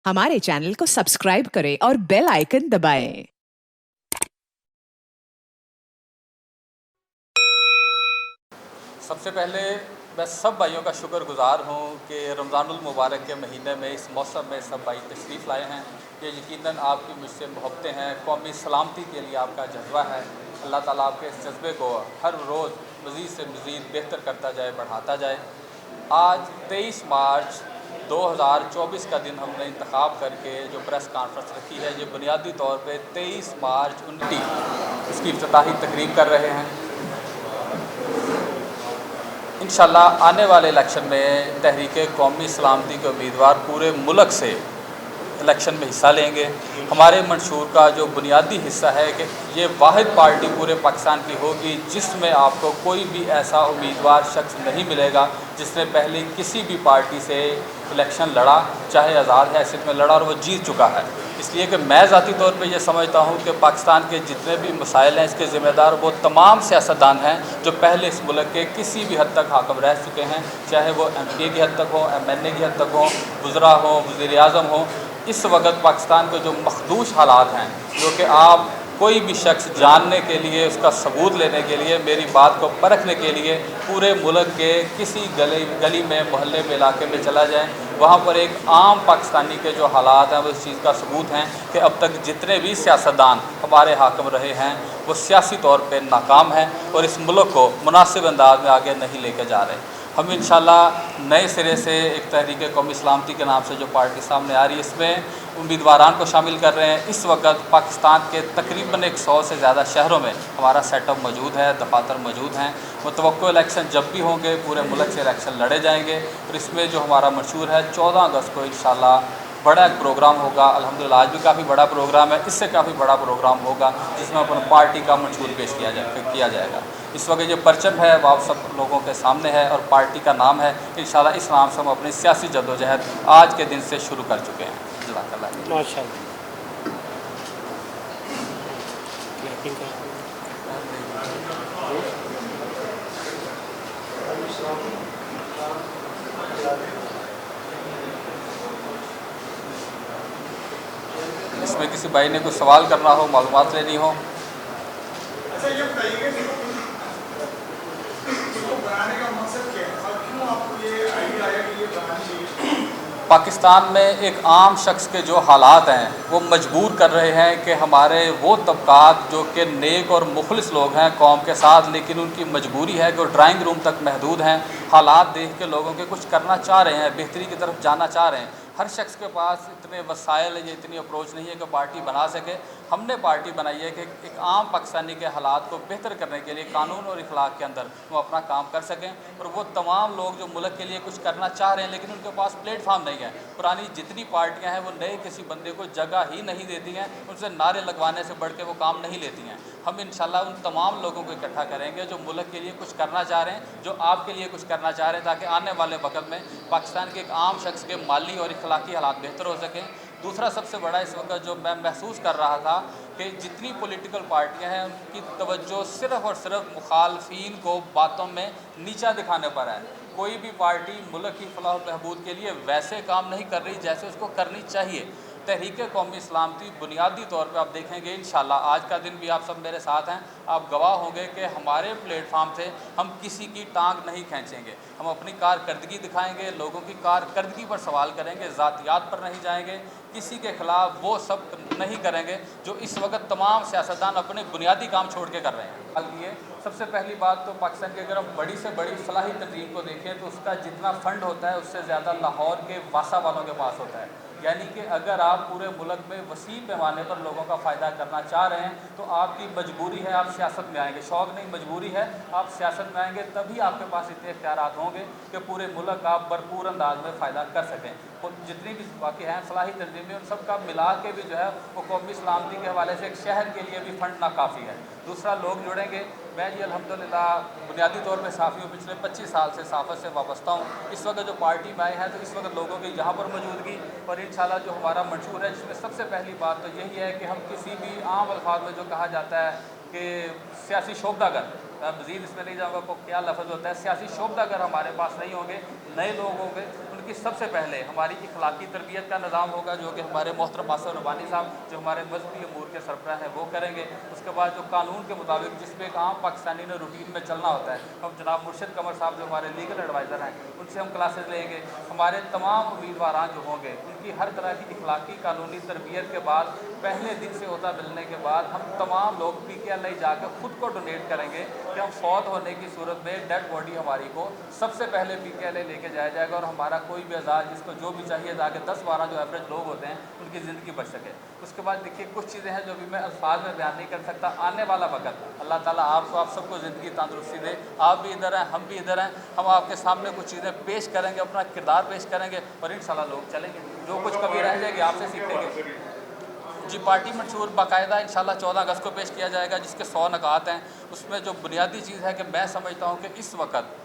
हमारे चैनल को सब्सक्राइब करें और बेल आइकन दबाएं। सबसे पहले मैं सब भाइयों का शुक्रगुजार हूँ कि रमज़ानुल मुबारक के महीने में इस मौसम में सब भाई तशरीफ़ लाए हैं। ये यकीनन आपकी मुझसे मोहब्बतें हैं, कौमी सलामती के लिए आपका जज्बा है। अल्लाह ताला आपके इस जज्बे को हर रोज़ मज़ीद से मज़ीद बेहतर करता जाए, बढ़ाता जाए। आज 23 मार्च 2024 का दिन हमने इंतखाब करके जो प्रेस कॉन्फ्रेंस रखी है, ये बुनियादी तौर पे 23 मार्च 19 इसकी इफ्तिताही तकरीब कर रहे हैं। इंशाल्लाह आने वाले इलेक्शन में तहरीक कौमी सलामती के उम्मीदवार पूरे मुल्क से इलेक्शन में हिस्सा लेंगे। हमारे मंशूर का जो बुनियादी हिस्सा है कि ये वाहिद पार्टी पूरे पाकिस्तान की होगी जिसमें आपको कोई भी ऐसा उम्मीदवार शख्स नहीं मिलेगा जिसने पहले किसी भी पार्टी से इलेक्शन लड़ा, चाहे आज़ाद हैसियत में लड़ा, और वो जीत चुका है। इसलिए कि मैं ज़ाती तौर पे ये समझता हूँ कि पाकिस्तान के जितने भी मसाइल हैं इसके ज़िम्मेदार वो तमाम सियासतदान हैं जो पहले इस मुल्क के किसी भी हद तक हाकम रह चुके हैं, चाहे वो MPA की हद तक हो, MNA की हद तक हो, वज़रा हो, वज़ीर-ए-आज़म हो। इस वक्त पाकिस्तान के जो मखदूश हालात हैं, जो कि आप कोई भी शख्स जानने के लिए, उसका सबूत लेने के लिए, मेरी बात को परखने के लिए पूरे मुल्क के किसी गली में, मोहल्ले में, इलाके में चला जाए, वहाँ पर एक आम पाकिस्तानी के जो हालात हैं वो इस चीज़ का सबूत हैं कि अब तक जितने भी सियासतदान हमारे हाकम रहे हैं वो सियासी तौर पर नाकाम हैं और इस मुल्क को मुनासिब अंदाज में आगे नहीं लेके जा रहे। हम इंशाल्लाह नए सिरे से एक तहरीक कौमी सलामती के नाम से जो पार्टी सामने आ रही है इसमें उम्मीदवारान को शामिल कर रहे हैं। इस वक्त पाकिस्तान के तकरीबन 100 से ज़्यादा शहरों में हमारा सेटअप मौजूद है, दफातर मौजूद हैं। मुतवक्को इलेक्शन जब भी होंगे पूरे मुल्क से इलेक्शन लड़े जाएंगे और इसमें जो हमारा मंशूर है 14 अगस्त को इंशाल्लाह बड़ा एक प्रोग्राम होगा। अल्हम्दुलिल्लाह आज भी काफ़ी बड़ा प्रोग्राम है, इससे काफ़ी बड़ा प्रोग्राम होगा जिसमें अपन पार्टी का मंशूर पेश किया जाएगा। इस वक्त जो परचम है वो आप सब लोगों के सामने है और पार्टी का नाम है। इंशाल्लाह इस नाम से हम अपनी सियासी जद्दोजहद आज के दिन से शुरू कर चुके हैं। जज़ाकल्लाह। माशाअल्लाह। इसमें किसी भाई ने कुछ सवाल करना हो, मालूमात लेनी हो। अच्छा ये बताइए कि इसको बनाने का मकसद क्या है और क्यों आपको ये आइडिया आया कि ये बनानी चाहिए? पाकिस्तान में एक आम शख्स के जो हालात हैं वो मजबूर कर रहे हैं कि हमारे वो तबकात जो कि नेक और मुखलिस लोग हैं कौम के साथ, लेकिन उनकी मजबूरी है कि वो ड्राइंग रूम तक महदूद हैं। हालात देख के लोगों के कुछ करना चाह रहे हैं, बेहतरी की तरफ जाना चाह रहे हैं। हर शख्स के पास इतने वसाइल या इतनी अप्रोच नहीं है कि पार्टी बना सके। हमने पार्टी बनाई है कि एक आम पाकिस्तानी के हालात को बेहतर करने के लिए कानून और इखलाक के अंदर वो अपना काम कर सकें और वो तमाम लोग जो मुल्क के लिए कुछ करना चाह रहे हैं लेकिन उनके पास प्लेटफार्म नहीं है। पुरानी जितनी पार्टियां हैं वो नए किसी बंदे को जगह ही नहीं देती हैं, उनसे नारे लगवाने से बढ़ के वो काम नहीं लेती हैं। हम इंशाल्लाह उन तमाम लोगों को इकट्ठा करेंगे जो मुल्क के लिए कुछ करना चाह रहे हैं, जो आपके लिए कुछ करना चाह रहे हैं, ताकि आने वाले वक्त में पाकिस्तान के एक आम शख्स के माली और इखलाकी हालात बेहतर हो सकें। दूसरा सबसे बड़ा इस वक्त जो मैं महसूस कर रहा था कि जितनी पॉलिटिकल पार्टियां हैं उनकी तवज्जो सिर्फ़ और सिर्फ मुखालफिन को बातों में नीचा दिखाने पर है। कोई भी पार्टी मुल्क की फलाह बहबूद के लिए वैसे काम नहीं कर रही जैसे उसको करनी चाहिए। तहरीक कौमी सलामती बुनियादी तौर पे आप देखेंगे इंशाल्लाह आज का दिन भी आप सब मेरे साथ हैं, आप गवाह होंगे कि हमारे प्लेटफार्म से हम किसी की टांग नहीं खींचेंगे। हम अपनी कारकर्दगी दिखाएंगे, लोगों की कारकर्दगी पर सवाल करेंगे, ज़ातियात पर नहीं जाएंगे, किसी के ख़िलाफ़ वो सब नहीं करेंगे जो इस वक्त तमाम सियासतदान अपने बुनियादी काम छोड़ के कर रहे हैं। बल्कि सबसे पहली बात तो पाकिस्तान की अगर हम बड़ी से बड़ी फलाही तंजीम को देखें तो उसका जितना फ़ंड होता है उससे ज़्यादा लाहौर के वासा वालों के पास होता है। यानी कि अगर आप पूरे मुल्क में वसी पैमाने पर लोगों का फ़ायदा करना चाह रहे हैं तो आपकी मजबूरी है आप सियासत में आएंगे। शौक़ नहीं, मजबूरी है, आप सियासत में आएंगे तभी आपके पास इतने इख्तियारात होंगे कि पूरे मुल्क का आप भरपूर अंदाज में फ़ायदा कर सकें। और जितनी भी बाकी हैं फलाही तंजीमें उन सब का मिला के भी जो है वो कौमी सलामती के हवाले से एक शहर के लिए भी फ़ंड नाकाफ़ी है। दूसरा लोग जुड़ेंगे। मैं जी अल्हम्दुलिल्लाह बुनियादी तौर पे साफ़ी हूँ, पिछले 25 साल से साफ़त से वाबस्ता हूँ। इस वक्त जो पार्टी में आए हैं तो इस वक्त लोगों की यहाँ पर मौजूदगी और इंशाल्लाह जो हमारा मंशूर है जिसमें सबसे पहली बात तो यही है कि हम किसी भी आम अल्फाज में जो कहा जाता है कि सियासी शोबदागर, मज़ीद इसमें नहीं जाऊँगा को क्या लफ्ज़ होता है, सियासी शोबदागर हमारे पास नहीं होंगे, नए लोग होंगे, کی سب سے پہلے ہماری اخلاقی تربیت کا نظام ہوگا جو کہ ہمارے محترم آصف ربانی صاحب جو ہمارے مذہبی امور کے سربراہ ہیں وہ کریں گے. اس کے بعد جو قانون کے مطابق جس میں ایک عام پاکستانی نے روٹین میں چلنا ہوتا ہے, ہم جناب مرشد قمر صاحب جو ہمارے لیگل ایڈوائزر ہیں ان سے ہم کلاسز لیں گے. ہمارے تمام امیدواران جو ہوں گے ان کی ہر طرح کی اخلاقی قانونی تربیت کے بعد پہلے دن سے عہدہ ملنے کے بعد ہم تمام لوگ پی کے ایل آئی جا کے خود کو ڈونیٹ کریں گے کہ ہم فوت ہونے کی صورت میں ڈیڈ باڈی ہماری کو سب سے پہلے پی کے ایل آئی لے کے جایا جائے گا, اور ہمارا کوئی بھی اعزاز جس کو جو بھی چاہیے تاکہ 10-12 جو ایوریج لوگ ہوتے ہیں ان کی زندگی بچ سکے. اس کے بعد دیکھیے کچھ چیزیں ہیں جو بھی میں الفاظ میں بیان نہیں کر سکتا. آنے والا وقت اللہ تعالیٰ آپ سب کو زندگی تندرستی دے. آپ بھی ادھر ہیں, ہم بھی ادھر ہیں, ہم آپ کے سامنے کچھ چیزیں پیش کریں گے, اپنا کردار پیش کریں گے اور انشاءاللہ لوگ چلیں گے. جو کچھ کمی رہ جائے گی آپ سے سیکھیں گے. جی پارٹی منشور باقاعدہ انشاءاللہ 14 اگست کو پیش کیا جائے گا جس کے 100 نکات ہیں. اس میں جو بنیادی چیز ہے کہ میں سمجھتا ہوں کہ اس وقت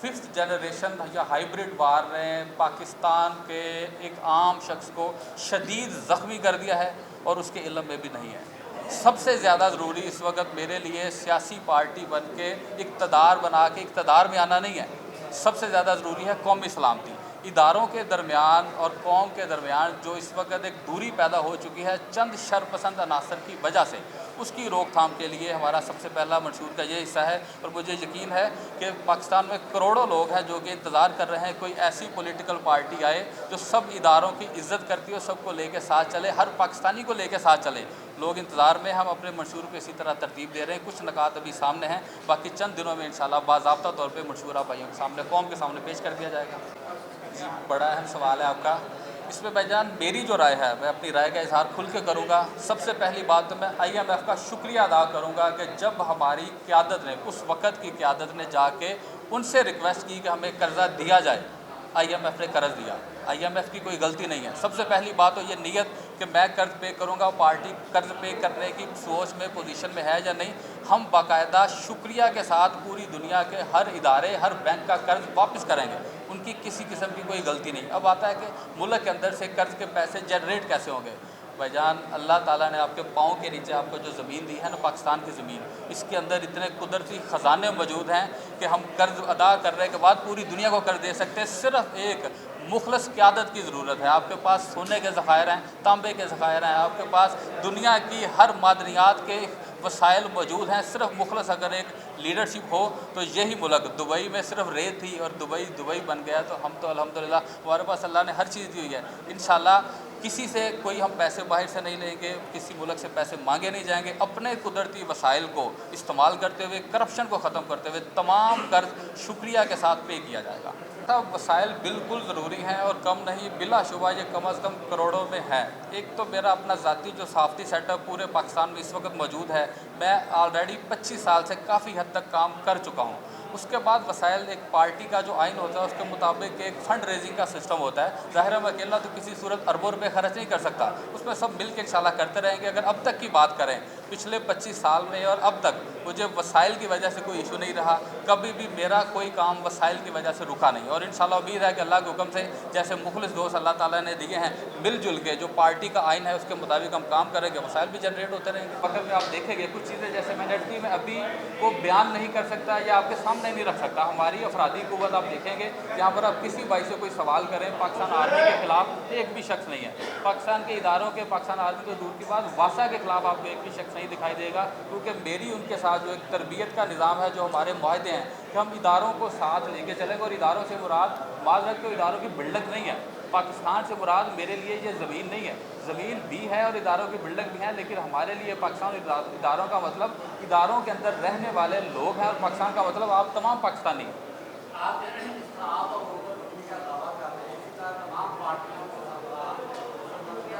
5th جنریشن یا ہائیبرڈ وار نے پاکستان کے ایک عام شخص کو شدید زخمی کر دیا ہے اور اس کے علم میں بھی نہیں ہے. سب سے زیادہ ضروری اس وقت میرے لیے سیاسی پارٹی بن کے اقتدار بنا کے اقتدار میں آنا نہیں ہے. سب سے زیادہ ضروری ہے قومی سلامتی. اداروں کے درمیان اور قوم کے درمیان جو اس وقت ایک دوری پیدا ہو چکی ہے چند شرپسند عناصر کی وجہ سے, اس کی روک تھام کے لیے ہمارا سب سے پہلا منشور کا یہ حصہ ہے. اور مجھے یقین ہے کہ پاکستان میں کروڑوں لوگ ہیں جو کہ انتظار کر رہے ہیں کوئی ایسی پولیٹیکل پارٹی آئے جو سب اداروں کی عزت کرتی ہو, سب کو لے کے ساتھ چلے, ہر پاکستانی کو لے کے ساتھ چلے. لوگ انتظار میں, ہم اپنے منشور کو اسی طرح ترتیب دے رہے ہیں. کچھ نکات ابھی سامنے ہیں, باقی چند دنوں میں انشاءاللہ باضابطہ طور پہ منشورہ بھائیوں کے سامنے, قوم کے سامنے پیش کر دیا جائے گا. جی بڑا اہم سوال ہے آپ کا. اس میں بھائی جان میری جو رائے ہے میں اپنی رائے کا اظہار کھل کے کروں گا. سب سے پہلی بات تو میں IMF کا شکریہ ادا کروں گا کہ جب ہماری قیادت نے, اس وقت کی قیادت نے جا کے ان سے ریکویسٹ کی کہ ہمیں قرضہ دیا جائے, IMF نے قرض دیا. IMF کی کوئی غلطی نہیں ہے. سب سے پہلی بات تو یہ نیت کہ میں قرض پے کروں گا, پارٹی قرض پے کرنے کی سوچ میں پوزیشن میں ہے یا نہیں. ہم باقاعدہ شکریہ کے ساتھ پوری دنیا کے ہر ادارے, ہر بینک کا قرض واپس کریں گے. ان کی کسی قسم کی کوئی غلطی نہیں. اب آتا ہے کہ ملک کے اندر سے قرض کے پیسے جنریٹ کیسے ہوں گے. بھائی جان اللہ تعالیٰ نے آپ کے پاؤں کے نیچے آپ کو جو زمین دی ہے نا, پاکستان کی زمین, اس کے اندر اتنے قدرتی خزانے موجود ہیں کہ ہم قرض ادا کرنے کے بعد پوری دنیا کو قرض دے سکتے ہیں. صرف ایک مخلص قیادت کی ضرورت ہے. آپ کے پاس سونے کے ذخائر ہیں, تانبے کے ذخائر ہیں, آپ کے پاس دنیا کی ہر معدنیات کے وسائل موجود ہیں. صرف مخلص اگر ایک لیڈرشپ ہو تو یہی ملک, دبئی میں صرف ریت تھی اور دبئی بن گیا. تو ہم تو الحمدللہ ہمارے پاس اللہ نے ہر چیز دی ہوئی ہے. انشاءاللہ کسی سے کوئی ہم پیسے باہر سے نہیں لیں گے, کسی ملک سے پیسے مانگے نہیں جائیں گے. اپنے قدرتی وسائل کو استعمال کرتے ہوئے, کرپشن کو ختم کرتے ہوئے تمام قرض شکریہ کے ساتھ پے کیا جائے گا. وسائل بالکل ضروری ہیں اور کم نہیں, بلا شبہ یہ کم از کم کروڑوں میں ہیں. ایک تو میرا اپنا ذاتی جو صحافتی سیٹ اپ پورے پاکستان میں اس وقت موجود ہے, میں آلریڈی 25 سال سے کافی حد تک کام کر چکا ہوں. اس کے بعد وسائل, ایک پارٹی کا جو آئین ہوتا ہے اس کے مطابق ایک فنڈ ریزنگ کا سسٹم ہوتا ہے. ظاہر ہے میں اکیلا تو کسی صورت اربوں روپے خرچ نہیں کر سکتا, اس میں سب مل کے انشاءاللہ کرتے رہیں گے. اگر اب تک کی بات کریں پچھلے 25 سال میں اور اب تک, مجھے وسائل کی وجہ سے کوئی ایشو نہیں رہا. کبھی بھی میرا کوئی کام وسائل کی وجہ سے رکا نہیں, اور انشاءاللہ امید ہے کہ اللہ کے حکم سے جیسے مخلص دوست اللہ تعالیٰ نے دیے ہیں, مل جل کے جو پارٹی کا آئین ہے اس کے مطابق ہم کام کریں گے, وسائل بھی جنریٹ ہوتے رہیں گے. وقت میں آپ دیکھیں گے کچھ چیزیں جیسے میں نے میں ابھی وہ بیان نہیں کر سکتا یا آپ کے سامنے نہیں رکھ سکتا. ہماری افرادی قوت آپ دیکھیں گے جہاں پر آپ کسی بھائی سے کوئی سوال کریں, پاکستان آرمی کے خلاف ایک بھی شخص نہیں ہے. پاکستان کے اداروں کے, پاکستان آرمی کو دور کی بات, واسا کے خلاف آپ کو ایک بھی شخص نہیں دکھائی دے گا. کیونکہ میری ان کے ساتھ جو ایک تربیت کا نظام ہے, جو ہمارے معاہدے ہیں کہ ہم اداروں کو ساتھ لے کے چلیں گے. اور اداروں سے مراد معذرت کے اداروں کی بلڈنگ نہیں ہے. پاکستان سے مراد میرے لیے یہ زمین نہیں ہے, زمین بھی ہے اور اداروں کی بلڈنگ بھی ہے, لیکن ہمارے لیے پاکستان اداروں کا مطلب اداروں کے اندر رہنے والے لوگ ہیں, اور پاکستان کا مطلب آپ تمام پاکستانی ہیں. آپ اور کا دعویٰ کر رہے ہیں, اسی طرح تمام پارٹیوں کو دعویٰ کرتی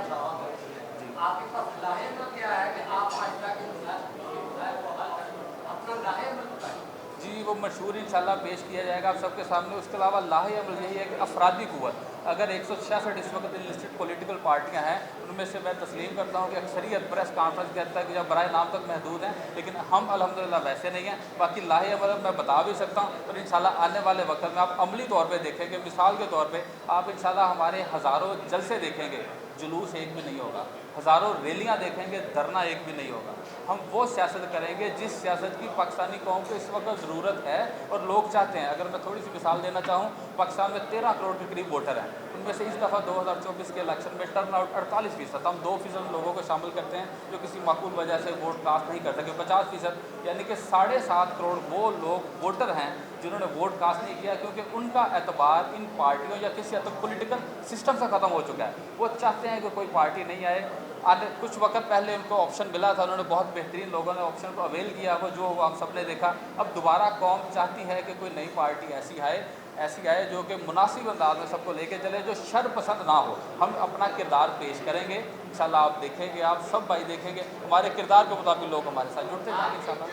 ہے. آپ کے پاس لاہے عمل کیا ہے کہ آپ آئندہ کے مسائل کو حل کریں, اپنا لاہے عمل بتائیں. جی وہ مشہور انشاءاللہ پیش کیا جائے گا آپ سب کے سامنے. اس کے علاوہ لاہے عمل یہی ہے کہ افرادی قوت, اگر 166 اس وقت انلسٹڈ پولیٹیکل پارٹیاں ہیں, ان میں سے میں تسلیم کرتا ہوں کہ اکثریت پریس کانفرنس کہتا ہے کہ جب برائے نام تک محدود ہیں, لیکن ہم الحمدللہ ویسے نہیں ہیں. باقی لاہے عمل میں بتا بھی سکتا ہوں, اور انشاءاللہ آنے والے وقت میں آپ عملی طور پہ دیکھیں گے. مثال کے طور پہ آپ انشاءاللہ ہمارے ہزاروں جلسے دیکھیں گے जुलूस एक भी नहीं होगा, हज़ारों रैलियाँ देखेंगे, धरना एक भी नहीं होगा। हम वो सियासत करेंगे जिस सियासत की पाकिस्तानी कौम को इस वक्त ज़रूरत है और लोग चाहते हैं। अगर मैं थोड़ी सी मिसाल देना चाहूँ, पाकिस्तान में 13 करोड़ के करीब वोटर हैं, उनमें से इस दफ़ा 2024 के इलेक्शन में टर्न आउट 48%। हम 2% लोगों को शामिल करते हैं जो किसी माकूल वजह से वोट कास्ट नहीं कर सके। 50% यानी कि 7.5 करोड़ वो लोग वोटर हैं जिन्होंने वोट कास्ट नहीं किया, क्योंकि उनका एतबार इन पार्टियों या किसी हद तक पॉलिटिकल सिस्टम से ख़त्म हो चुका है। वो चाहते हैं कि कोई पार्टी नहीं आए। आने कुछ वक्त पहले उनको ऑप्शन मिला था, उन्होंने बहुत बेहतरीन लोगों ने ऑप्शन को अवेल किया, वो जो हुआ आप सब ने देखा। अब दोबारा कौम चाहती है कि कोई नई पार्टी ऐसी आए जो कि मुनासिब अंदाज में सबको लेके चले, जो शर पसंद ना हो। हम अपना किरदार पेश करेंगे इंशाल्लाह, आप देखेंगे, आप सब भाई देखेंगे, हमारे किरदार के मुताबिक लोग हमारे साथ जुड़ते जाएंगे इंशाल्लाह।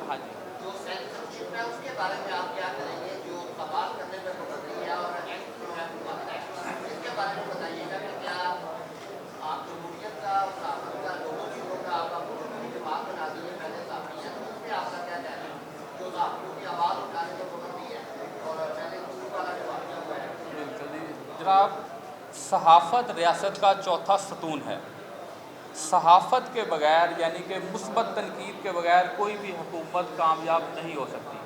हाँ जी, जो सेंसरशिप है उसके बारे में आप क्या करेंगे, जो सवाल करने में पड़ रही है और एक्ट जो है इसके बारे में बताइएगा कि क्या आप जमहूरियत का का लोगों चीज़ों का आप अपनी जमात बना दीजिए पहले साफी है, तो उसमें आपका क्या कहना है? जो साफियों की आवाज़ उठाने में पड़ती है और पहले गुरु वाला जो वाक़या हुआ है। बिल्कुल जी जनाब, सहाफ़त रियासत का चौथा सतून है। सहाफ़त के बगैर यानी कि मुस्बत तनकीद के बगैर कोई भी हुकूमत कामयाब नहीं हो सकती।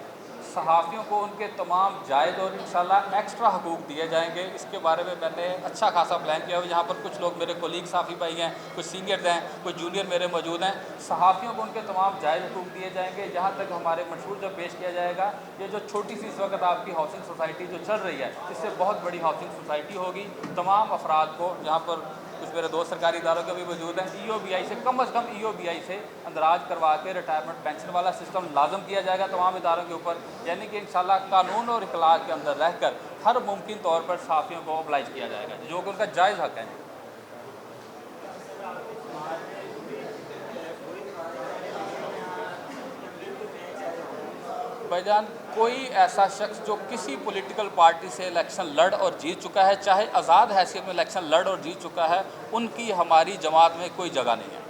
सहाफ़ियों को उनके तमाम जायज़ और इंशाल्लाह एक्स्ट्रा हकूक़ दिए जाएंगे। इसके बारे में मैंने अच्छा खासा प्लान किया हुआ। यहाँ पर कुछ लोग मेरे कोलीग साफ़ी भाई हैं, कुछ सीनियर्स हैं, कुछ जूनियर मेरे मौजूद हैं। सहाफ़ियों को उनके तमाम जायज़ हकूक़ दिए जाएंगे। जहाँ तक हमारे मंशूर जब पेश किया जाएगा, ये जो छोटी सी इस वक्त आपकी हाउसिंग सोसाइटी जो चल रही है, इससे बहुत बड़ी हाउसिंग सोसाइटी होगी। तमाम अफराद को, यहाँ पर कुछ मेरे दोस्त सरकारी इदारों के भी मौजूद हैं, EOBI से कम EOBI से अंदराज करवा के रिटायरमेंट पेंशन वाला सिस्टम लाजम किया जाएगा तमाम इदारों के ऊपर। यानी कि इंशाल्लाह कानून और इखलाक के अंदर रहकर हर मुमकिन तौर पर सहाफ़ियों को ओबलाइज किया जाएगा, जो कि उनका जायज़ हक़ है। भाईजान, कोई ऐसा शख्स जो किसी पॉलिटिकल पार्टी से इलेक्शन लड़ और जीत चुका है, चाहे आज़ाद हैसियत में इलेक्शन लड़ और जीत चुका है, उनकी हमारी जमात में कोई जगह नहीं है।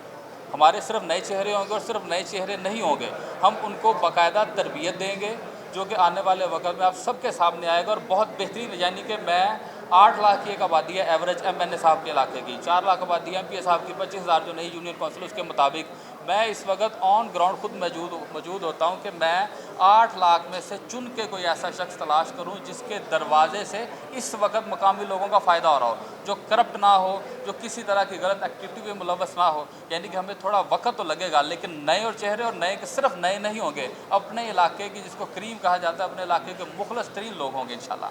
हमारे सिर्फ नए चेहरे होंगे और सिर्फ नए चेहरे नहीं होंगे, हम उनको बाकायदा तरबियत देंगे जो कि आने वाले वक्त में आप सबके सामने आएगा और बहुत बेहतरीन। यानी कि मैं 8 लाख की एक आबादी है एवरेज MNA साहब के इलाके की, 4 लाख आबादी है MPA साहब की, 25,000 जो नई यूनियन काउंसिल उसके मुताबिक मैं इस वक्त ऑन ग्राउंड खुद मौजूद होता हूँ कि मैं 8 लाख में से चुन के कोई ऐसा शख्स तलाश करूँ जिसके दरवाजे से इस वक्त मकामी लोगों का फ़ायदा हो रहा हो, जो करप्ट ना हो, जो किसी तरह की गलत एक्टिविटी में मुलव्वस ना हो। यानी कि हमें थोड़ा वक्त तो लगेगा, लेकिन नए और चेहरे, और नए के सिर्फ नए नहीं होंगे, अपने इलाके की, जिसको करीम कहा जाता है, अपने इलाके के मुखलस तरीन लोग होंगे इंशाल्लाह।